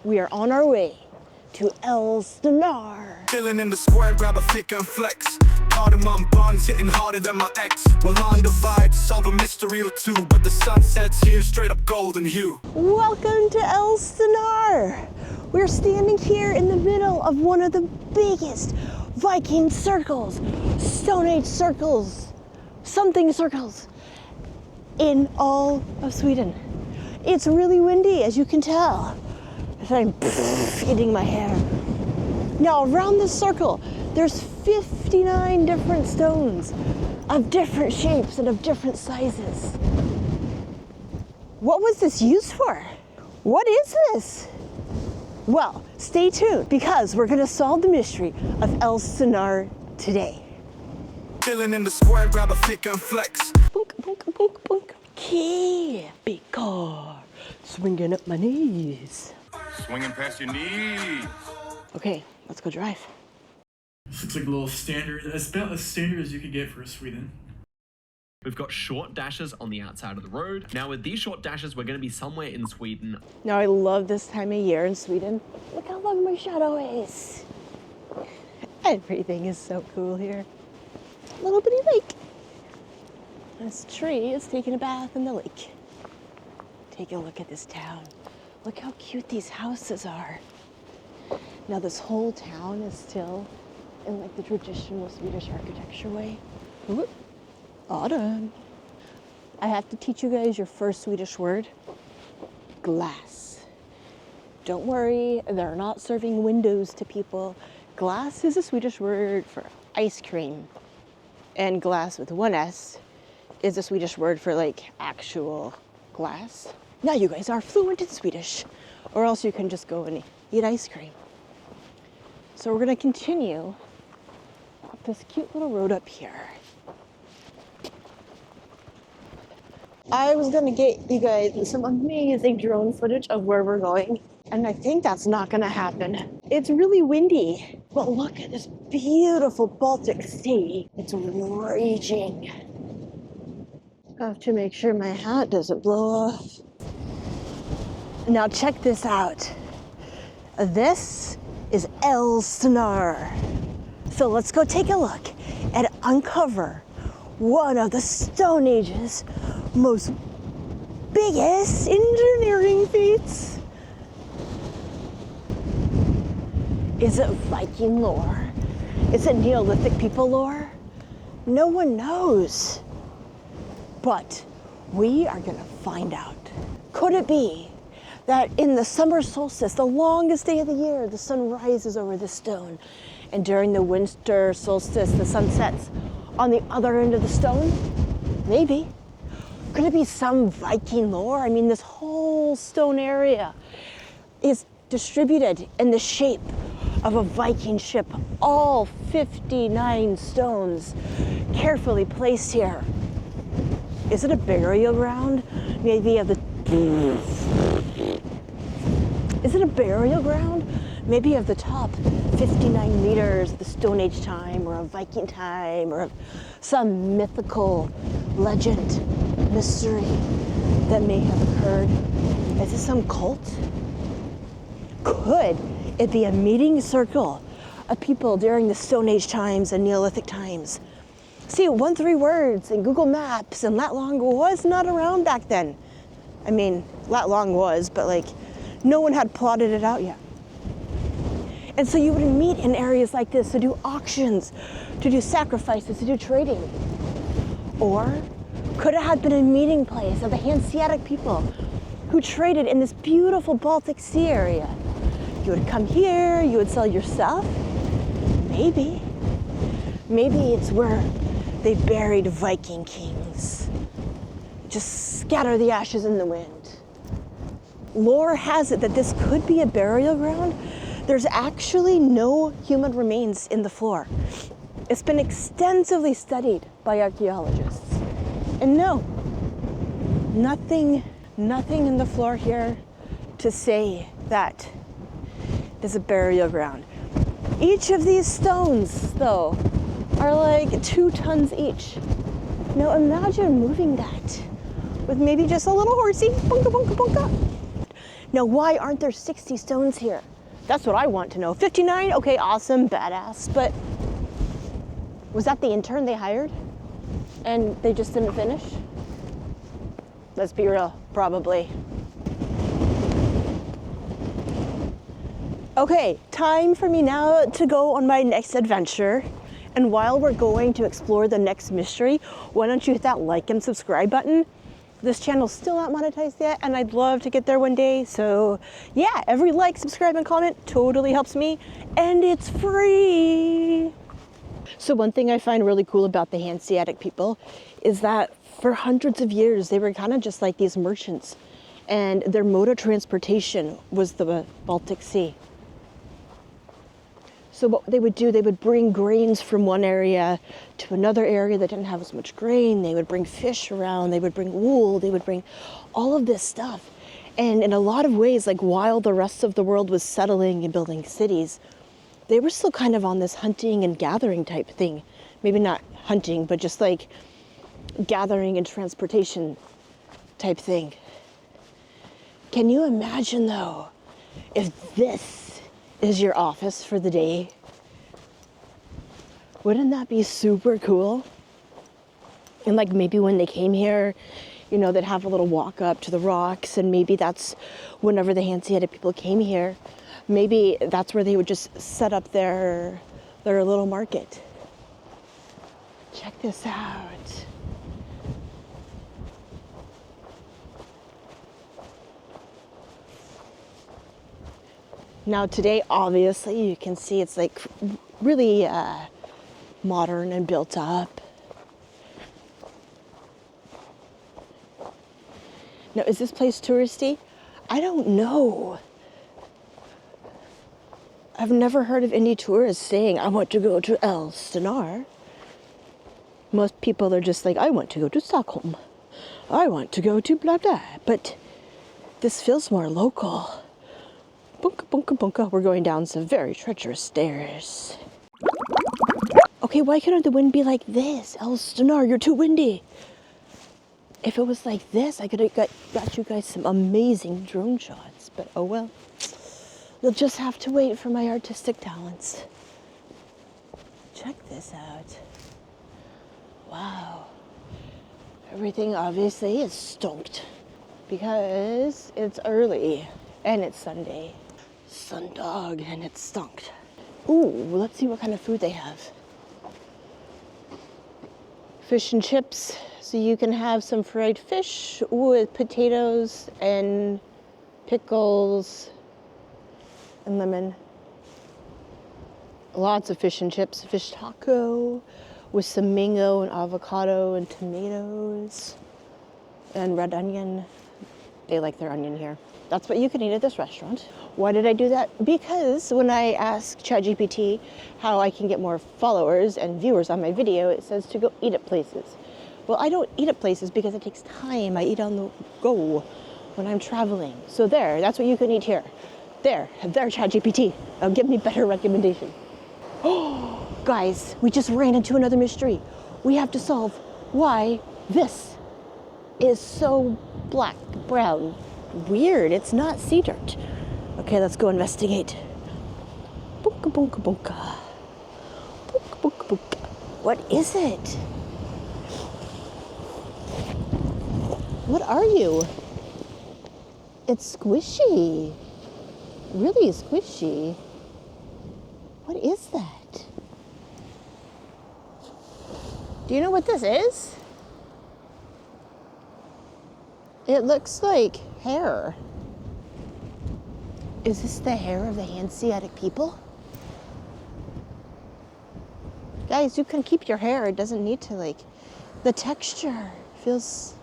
We are on our way to Ales Stenar. Chilling in the square, grab a flick and flex. Cardamom buns hitting harder than my ex. Wallander vibes, solve a mystery or two, but the sunset's here, straight up golden hue. Welcome to Ales Stenar. We're standing here in the middle of one of the biggest Viking circles, Stone Age circles, something circles in all of Sweden. It's really windy, as you can tell. I'm hitting my hair. Now around this circle, there's 59 different stones of different shapes and of different sizes. What was this used for? What is this? Well, stay tuned because we're gonna solve the mystery of Ales Stenar today. Chilling in the square, grab a flick and flex. Bunk, bunk, bunk, bunk. Okay, big car, swinging up my knees. Swinging past your knees. Okay, let's go drive. This looks like a little standard, about as standard as you could get for Sweden. We've got short dashes on the outside of the road. Now with these short dashes, we're gonna be somewhere in Sweden. Now I love this time of year in Sweden. Look how long my shadow is. Everything is so cool here. Little bitty lake. This tree is taking a bath in the lake. Take a look at this town. Look how cute these houses are. Now this whole town is still in like the traditional Swedish architecture way. Ooh, autumn. I have to teach you guys your first Swedish word. Glass. Don't worry, they're not serving windows to people. Glass is a Swedish word for ice cream. And glass with one S is a Swedish word for like actual glass. Now you guys are fluent in Swedish, or else you can just go and eat ice cream. So we're gonna continue up this cute little road up here. I was gonna get you guys some amazing drone footage of where we're going, and I think that's not gonna happen. It's really windy, but look at this beautiful Baltic Sea. It's raging. I have to make sure my hat doesn't blow off. Now check this out. This is Ales Stenar. So let's go take a look and uncover one of the Stone Age's most biggest engineering feats. Is it Viking lore? Is it Neolithic people lore? No one knows. But we are gonna find out. Could it be that in the summer solstice, the longest day of the year, the sun rises over the stone, and during the winter solstice, the sun sets on the other end of the stone? Maybe. Could it be some Viking lore? I mean, this whole stone area is distributed in the shape of a Viking ship, all 59 stones carefully placed here. Is it a burial ground? Maybe of the... Is it a burial ground? Maybe of the top 59 meters of the Stone Age time, or of Viking time, or of some mythical legend, mystery that may have occurred. Is this some cult? Could it be a meeting circle of people during the Stone Age times and Neolithic times? See, 1-3 words and Google Maps and lat long was not around back then. I mean, lat long was, but like, no one had plotted it out yet. And so you would meet in areas like this to do auctions, to do sacrifices, to do trading. Or could it have been a meeting place of the Hanseatic people who traded in this beautiful Baltic Sea area? You would come here, you would sell your stuff. Maybe. Maybe it's where they buried Viking kings. Just scatter the ashes in the wind. Lore has it that this could be a burial ground. There's actually no human remains in the floor. It's been extensively studied by archaeologists. And no, nothing in the floor here to say that is a burial ground. Each of these stones, though, are like 2 tons each. Now imagine moving that with maybe just a little horsey, bunka bunka bunka. Now, why aren't there 60 stones here? That's what I want to know. 59, okay, awesome, badass, but was that the intern they hired? And they just didn't finish? Let's be real, probably. Okay, time for me now to go on my next adventure. And while we're going to explore the next mystery, why don't you hit that like and subscribe button? This channel's still not monetized yet, and I'd love to get there one day. So yeah, every like, subscribe, and comment totally helps me, and it's free. So one thing I find really cool about the Hanseatic people is that for hundreds of years, they were kind of just like these merchants, and their mode of transportation was the Baltic Sea. So what they would do, they would bring grains from one area to another area that didn't have as much grain. They would bring fish around, they would bring wool, they would bring all of this stuff. And in a lot of ways, like while the rest of the world was settling and building cities, they were still kind of on this hunting and gathering type thing. Maybe not hunting, but just like gathering and transportation type thing. Can you imagine though, if this is your office for the day? Wouldn't that be super cool? And like maybe when they came here, you know, they'd have a little walk up to the rocks, and maybe that's whenever the Hanseatic people came here, maybe that's where they would just set up their little market. Check this out. Now today, obviously, you can see it's like really modern and built up. Now, is this place touristy? I don't know. I've never heard of any tourists saying, I want to go to Ales Stenar. Most people are just like, I want to go to Stockholm. I want to go to blah blah. But this feels more local. Bunka, bunka, bunka. We're going down some very treacherous stairs. Okay, why couldn't the wind be like this? Ales Stenar, you're too windy. If it was like this, I could have got you guys some amazing drone shots. But oh well. You'll just have to wait for my artistic talents. Check this out. Wow. Everything obviously is stoked because it's early and it's Sunday. Sundog, and it's stunked. Ooh, let's see what kind of food they have. Fish and chips. So you can have some fried fish with potatoes and pickles and lemon. Lots of fish and chips. Fish taco with some mango and avocado and tomatoes and red onion. They like their onion here. That's what you can eat at this restaurant. Why did I do that? Because when I ask ChatGPT how I can get more followers and viewers on my video, it says to go eat at places. Well, I don't eat at places because it takes time. I eat on the go when I'm traveling. So there, that's what you can eat here. There, ChatGPT. Give me better recommendation. Oh, guys, we just ran into another mystery. We have to solve why this is so black, brown, weird. It's not sea dirt. Okay, let's go investigate. Bunka, bunka, bunka. Bunka, bunka, bunka. What is it? What are you? It's squishy. Really squishy. What is that? Do you know what this is? It looks like hair. Is this the hair of the Hanseatic people? Guys, you can keep your hair. It doesn't need to, like, the texture feels,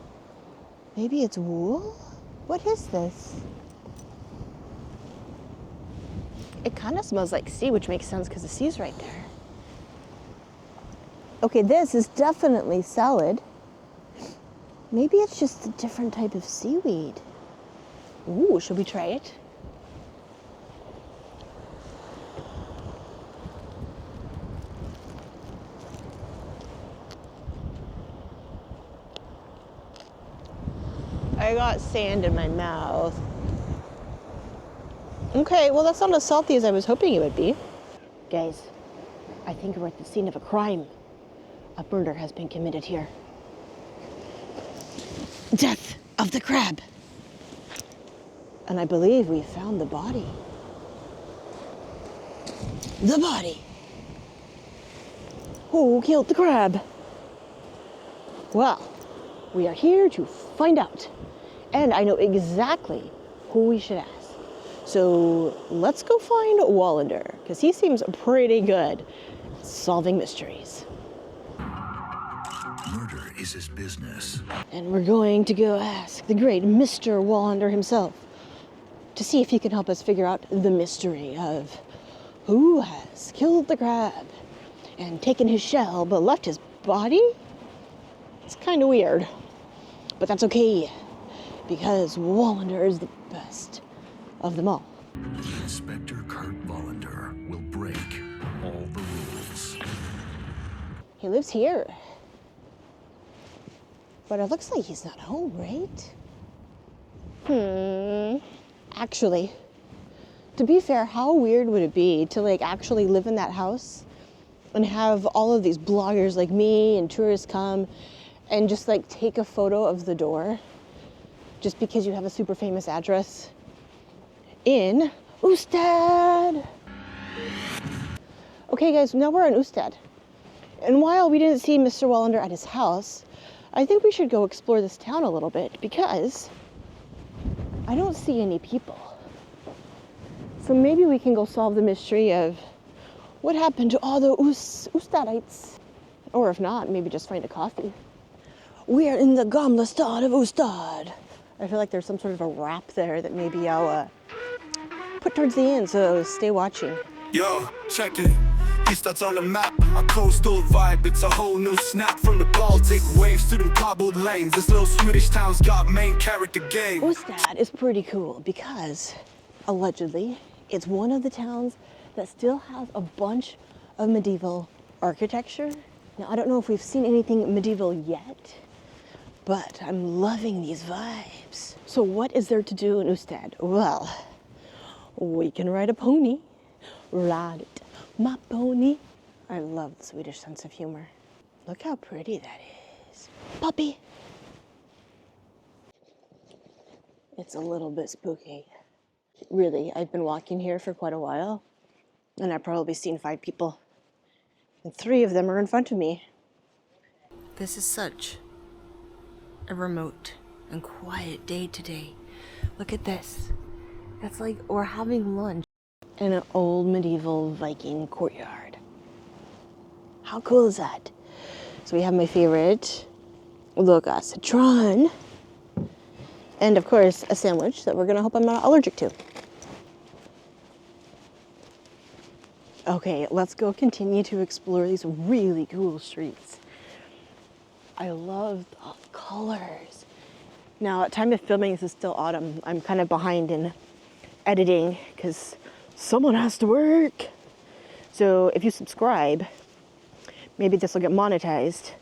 maybe it's wool? What is this? It kind of smells like sea, which makes sense because the sea's right there. Okay, this is definitely salad. Maybe it's just a different type of seaweed. Ooh, should we try it? I got sand in my mouth. Okay, well that's not as salty as I was hoping it would be. Guys, I think we're at the scene of a crime. A murder has been committed here. Death of the crab. And I believe we found the body. The body. Who killed the crab? Well, we are here to find out. And I know exactly who we should ask. So let's go find Wallander, because he seems pretty good at solving mysteries. Murder is his business. And we're going to go ask the great Mr. Wallander himself to see if he can help us figure out the mystery of who has killed the crab and taken his shell but left his body. It's kind of weird, but that's okay, because Wallander is the best of them all. Inspector Kurt Wallander will break all the rules. He lives here. But it looks like he's not home, right? Actually, to be fair, how weird would it be to like actually live in that house and have all of these bloggers like me and tourists come and just like take a photo of the door just because you have a super famous address in Ystad. Okay guys, now we're in Ystad. And while we didn't see Mr. Wallander at his house, I think we should go explore this town a little bit because I don't see any people. So maybe we can go solve the mystery of what happened to all the Ystadites. Or if not, maybe just find a coffee. We are in the gamla stad of Ystad. I feel like there's some sort of a rap there that maybe I'll put towards the end, so stay watching. Yo, check it. Ystad's on the map, a coastal vibe, it's a whole new snap. From the Baltic waves to the cobbled lanes, this little Swedish town's got main character game. Ystad is pretty cool because, allegedly, it's one of the towns that still has a bunch of medieval architecture. Now, I don't know if we've seen anything medieval yet, but I'm loving these vibes. So what is there to do in Ystad? Well, we can ride a pony. Ride it, my pony. I love the Swedish sense of humor. Look how pretty that is. Puppy. It's a little bit spooky. Really, I've been walking here for quite a while, and I've probably seen 5 people, and 3 of them are in front of me. This is such a remote and quiet day today. Look at this. It's like we're having lunch in an old medieval Viking courtyard. How cool is that? So we have my favorite Loka citron, and of course a sandwich that we're gonna hope I'm not allergic to. Okay, let's go continue to explore these really cool streets. I love the colors. Now, at time of filming, this is still autumn. I'm kind of behind in editing because someone has to work. So if you subscribe, maybe this will get monetized.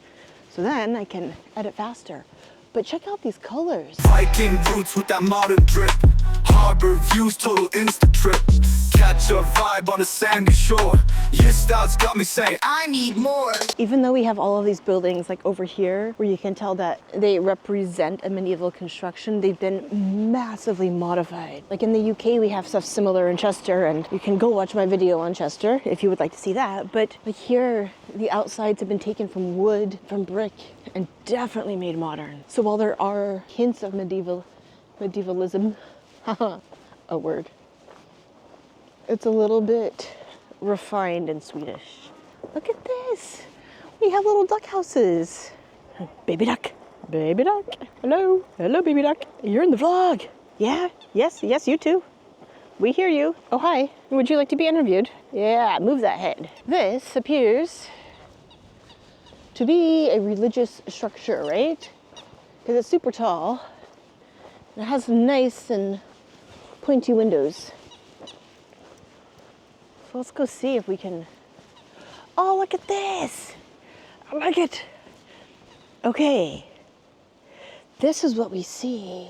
So then I can edit faster. But check out these colors. Viking roots with that modern drip. Harbor views, total insta trip. Catch a vibe on a sandy shore. Ystad's got me saying, I need more. Even though we have all of these buildings like over here, where you can tell that they represent a medieval construction, they've been massively modified. Like in the UK, we have stuff similar in Chester, and you can go watch my video on Chester if you would like to see that. But like here, the outsides have been taken from wood, from brick, and definitely made modern. So while there are hints of medievalism, a word, it's a little bit refined and Swedish. Look at this. We have little duck houses. Baby duck. Baby duck. Hello. Hello, baby duck. You're in the vlog. Yeah. Yes, you too. We hear you. Oh, hi. Would you like to be interviewed? Yeah, move that head. This appears to be a religious structure, right? Because it's super tall. It has nice and pointy windows. So let's go see if we can. Oh, look at this. I like it. Okay. This is what we see.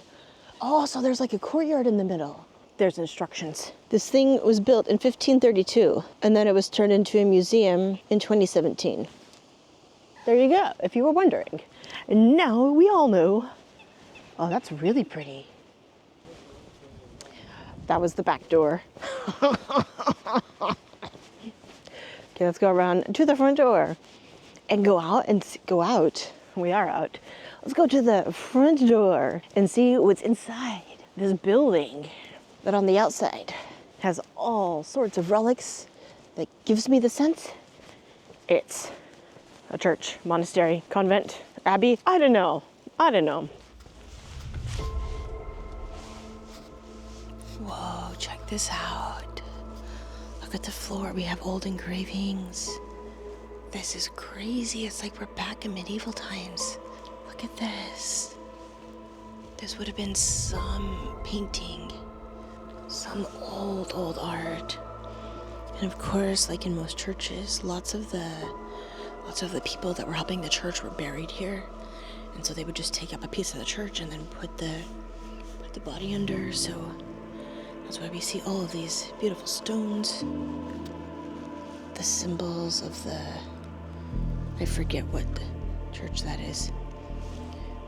Oh, so there's like a courtyard in the middle. There's instructions. This thing was built in 1532, and then it was turned into a museum in 2017. There you go, if you were wondering. And now we all know. Oh, that's really pretty. That was the back door. Okay, let's go around to the front door and go out and go out. We are out. Let's go to the front door and see what's inside this building that on the outside has all sorts of relics that gives me the sense it's a church, monastery, convent, abbey. I don't know. Whoa, check this out. Look at the floor. We have old engravings. This is crazy. It's like we're back in medieval times. Look at this. This would have been some painting, some old art. And of course, like in most churches, lots of the people that were helping the church were buried here. And so they would just take up a piece of the church and then put the body under. So that's why we see all of these beautiful stones. The symbols of I forget what church that is.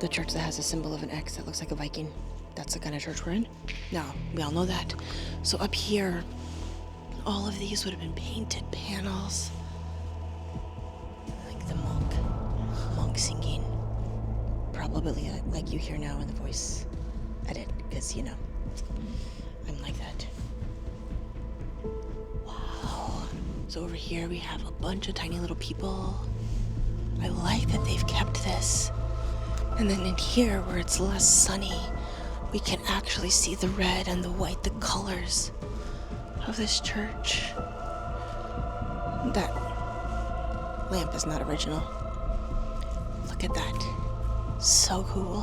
The church that has a symbol of an X that looks like a Viking. That's the kind of church we're in. Now, we all know that. So up here, all of these would have been painted panels. Like the monk singing. Probably like you hear now in the voice edit, because, you know, I'm like that. Wow. So over here we have a bunch of tiny little people. I like that they've kept this. And then in here, where it's less sunny, we can actually see the red and the white, the colors of this church. That lamp is not original. Look at that. So cool.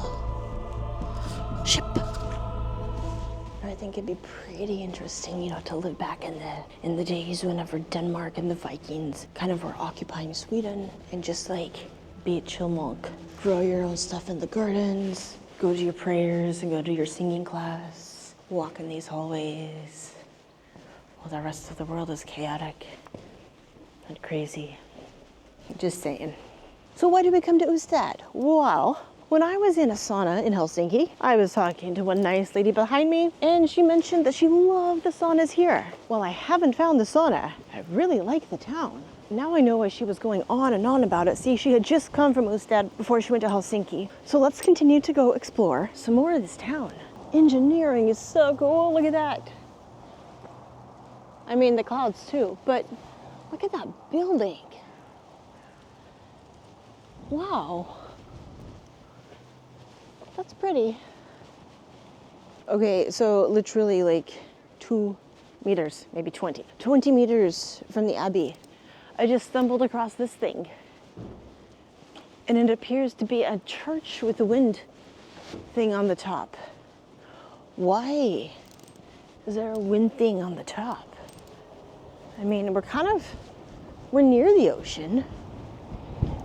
Ship. I think it'd be pretty interesting, you know, to live back in the days whenever Denmark and the Vikings kind of were occupying Sweden and just like be a chill monk. Grow your own stuff in the gardens, go to your prayers and go to your singing class, walk in these hallways while the rest of the world is chaotic and crazy. Just saying. So why did we come to Ystad? Well, when I was in a sauna in Helsinki, I was talking to one nice lady behind me, and she mentioned that she loved the saunas here. Well, I haven't found the sauna. I really like the town. Now I know why she was going on and on about it. See, she had just come from Ystad before she went to Helsinki. So let's continue to go explore some more of this town. Engineering is so cool. Look at that. I mean, the clouds too, but look at that building. Wow. That's pretty. Okay, so literally like 2 meters, maybe 20 meters from the Abbey, I just stumbled across this thing. And it appears to be a church with a wind thing on the top. Why is there a wind thing on the top? I mean, we're near the ocean.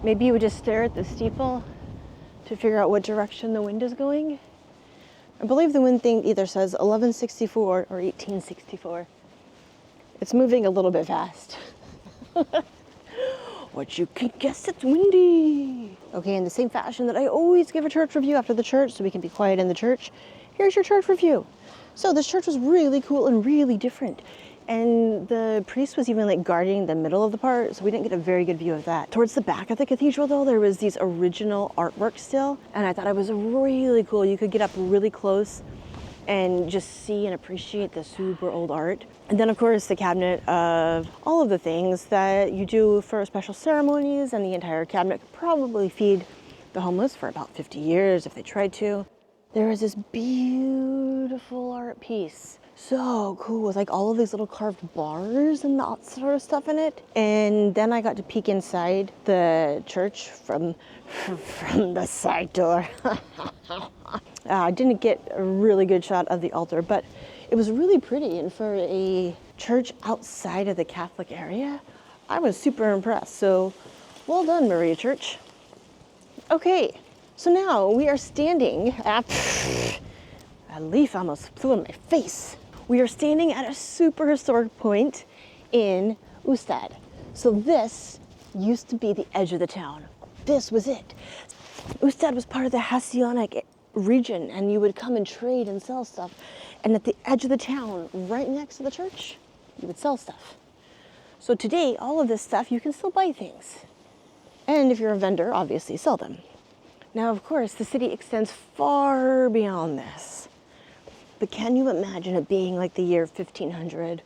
Maybe you would just stare at the steeple to figure out what direction the wind is going. I believe the wind thing either says 1164 or 1864. It's moving a little bit fast. What you can guess, it's windy. Okay, in the same fashion that I always give a church review after the church so we can be quiet in the church, here's your church review. So this church was really cool and really different. And the priest was even like guarding the middle of the part, so we didn't get a very good view of that. Towards the back of the cathedral though, there was these original artwork still, and I thought it was really cool. You could get up really close and just see and appreciate the super old art. And then of course the cabinet of all of the things that you do for special ceremonies, and the entire cabinet could probably feed the homeless for about 50 years if they tried to. There was this beautiful art piece. So cool, with like all of these little carved bars and that sort of stuff in it. And then I got to peek inside the church from the side door. I didn't get a really good shot of the altar, but it was really pretty. And for a church outside of the Catholic area, I was super impressed. So well done, Maria Church. Okay, so now we are standing at, a leaf almost flew in my face. We are standing at a super historic point in Ystad. So this used to be the edge of the town. This was it. Ystad was part of the Hanseatic region, and you would come and trade and sell stuff. And at the edge of the town, right next to the church, you would sell stuff. So today, all of this stuff, you can still buy things. And if you're a vendor, obviously sell them. Now, of course, the city extends far beyond this. But can you imagine it being like the year 1500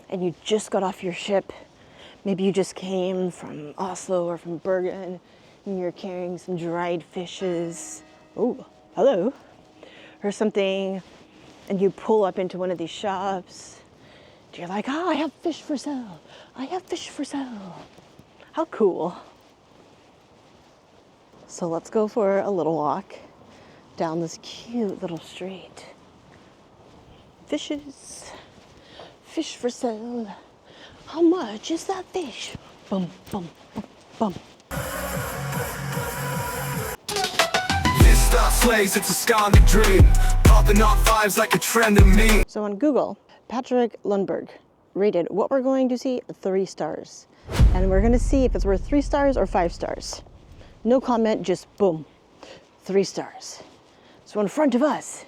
and you just got off your ship? Maybe you just came from Oslo or from Bergen and you're carrying some dried fishes. Oh, hello. Or something. And you pull up into one of these shops. You're like, oh, I have fish for sale. I have fish for sale. How cool. So let's go for a little walk down this cute little street. Fishes. Fish for sale. How much is that fish? Bum, bum, bum, bum. Ystad slaves, it's a Scandi dream. Popping off vibes like a trend in me. So on Google, Patrick Lundberg rated what we're going to see 3 stars. And we're gonna see if it's worth 3 stars or 5 stars. No comment, just boom, 3 stars. So in front of us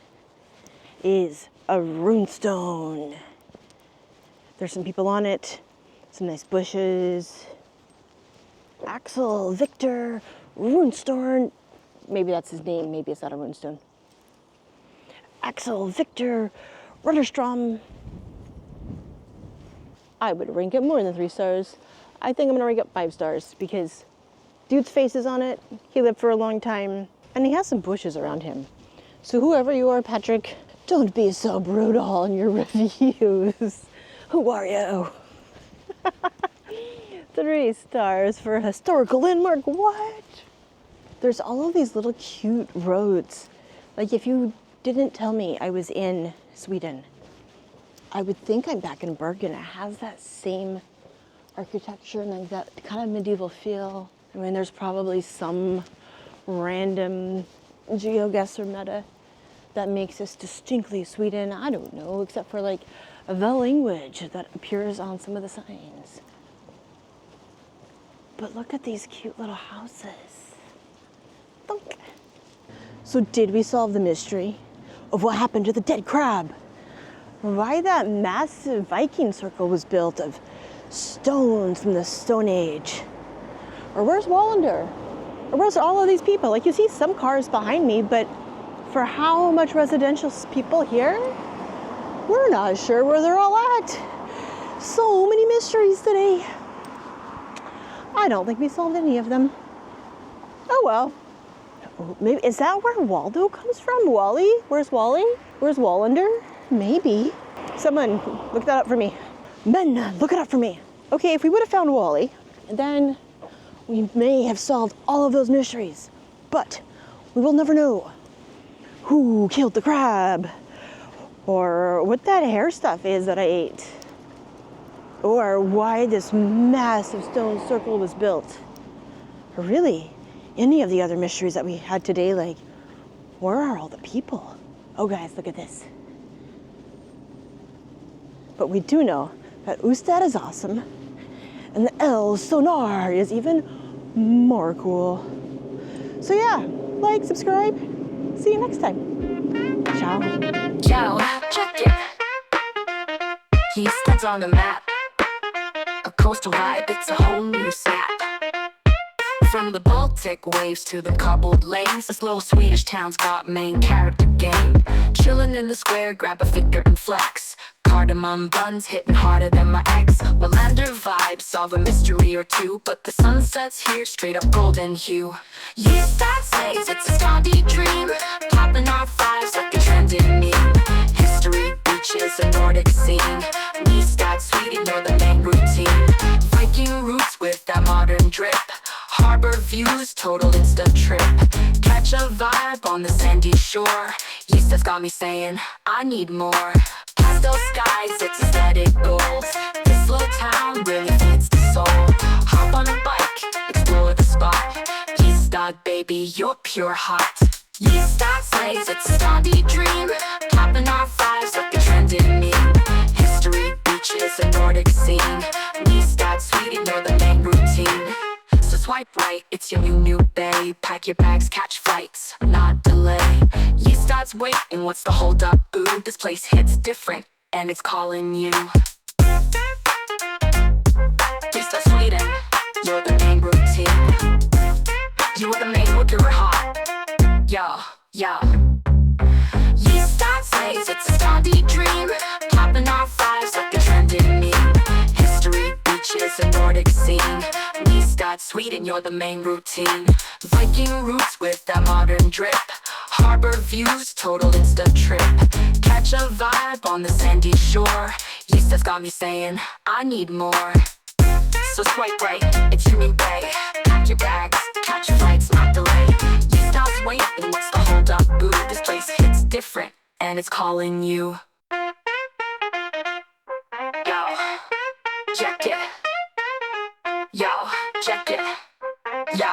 is a runestone. There's some people on it, some nice bushes. Axel Victor Runestone. Maybe that's his name, maybe it's not a runestone. Axel Victor Rutterstrom. I would rank it more than 3 stars. I think I'm gonna rank it 5 stars because dude's face is on it. He lived for a long time and he has some bushes around him. So whoever you are, Patrick, don't be so brutal in your reviews. Who are you? 3 stars for a historical landmark. What? There's all of these little cute roads. Like if you didn't tell me I was in Sweden, I would think I'm back in Bergen. It has that same architecture and like that kind of medieval feel. I mean, there's probably some random geoguess or meta that makes this distinctly Sweden. I don't know, except for like the language that appears on some of the signs. But look at these cute little houses. Thunk. So did we solve the mystery of what happened to the dead crab? Why that massive Viking circle was built of stones from the Stone Age? Or where's Wallander? Or where's all of these people? Like you see some cars behind me, but for how much residential people here, we're not sure where they're all at. So many mysteries today. I don't think we solved any of them. Oh well. Maybe, is that where Waldo comes from? Wally? Where's Wally? Where's Wallander? Maybe. Someone look that up for me. Men, look it up for me. Okay, if we would have found Wally, then we may have solved all of those mysteries. But we will never know who killed the crab, or what that hair stuff is that I ate, or why this massive stone circle was built, or really any of the other mysteries that we had today, like where are all the people? Oh guys, look at this. But we do know that Ystad is awesome, and the Ales Stenar is even more cool. So yeah, like, subscribe, see you next time. Ciao. Yo, check it. Ystad's on the map. A coastal vibe, it's a whole new snap. From the Baltic waves to the cobbled lanes, this little Swedish town's got main character game. Chillin' in the square, grab a figure and flex. Cardamom buns hitting harder than my ex. Wallander vibes, solve a mystery or two, but the sunset's here, straight up golden hue. Ystad slaves, it's a Scandi dream. Popping off fives like a trending meme. History, beaches, a Nordic scene. Ystad, Sweden, you're the main routine. Viking roots with that modern drip. Harbor views, total instant trip. Catch a vibe on the sandy shore. Ystad's got me saying, I need more. Pastel skies, it's aesthetic goals. This little town really feeds the soul. Hop on a bike, explore the spot. Ystad, baby, you're pure hot. Ystad slaves, it's a Scandi dream. Popping off fives like a trending meme. Nordic scene. Ystad, Sweden, you're the main routine. So swipe right, it's your new bay. Pack your bags, catch flights, not delay. Ystad's waiting, what's the hold up? Ooh, this place hits different, and it's calling you. Ystad, Sweden, you're the main routine. You are the main route, you're hot. Yo. Ystad says it's a Stadi dream. Popping off fives like a trending meme. History, beaches, and Nordic scene. Ystad, Sweden, you're the main routine. Viking roots with that modern drip. Harbor views, total Insta trip. Catch a vibe on the sandy shore. Ystad's got me saying, I need more. So swipe right, it's your new bay. Pack your bags, catch your flights, not delay. Ystad's waiting, what's the hold up? Ooh, this place hits different, and it's calling you. Yo, check it. Yo, check it. Yo.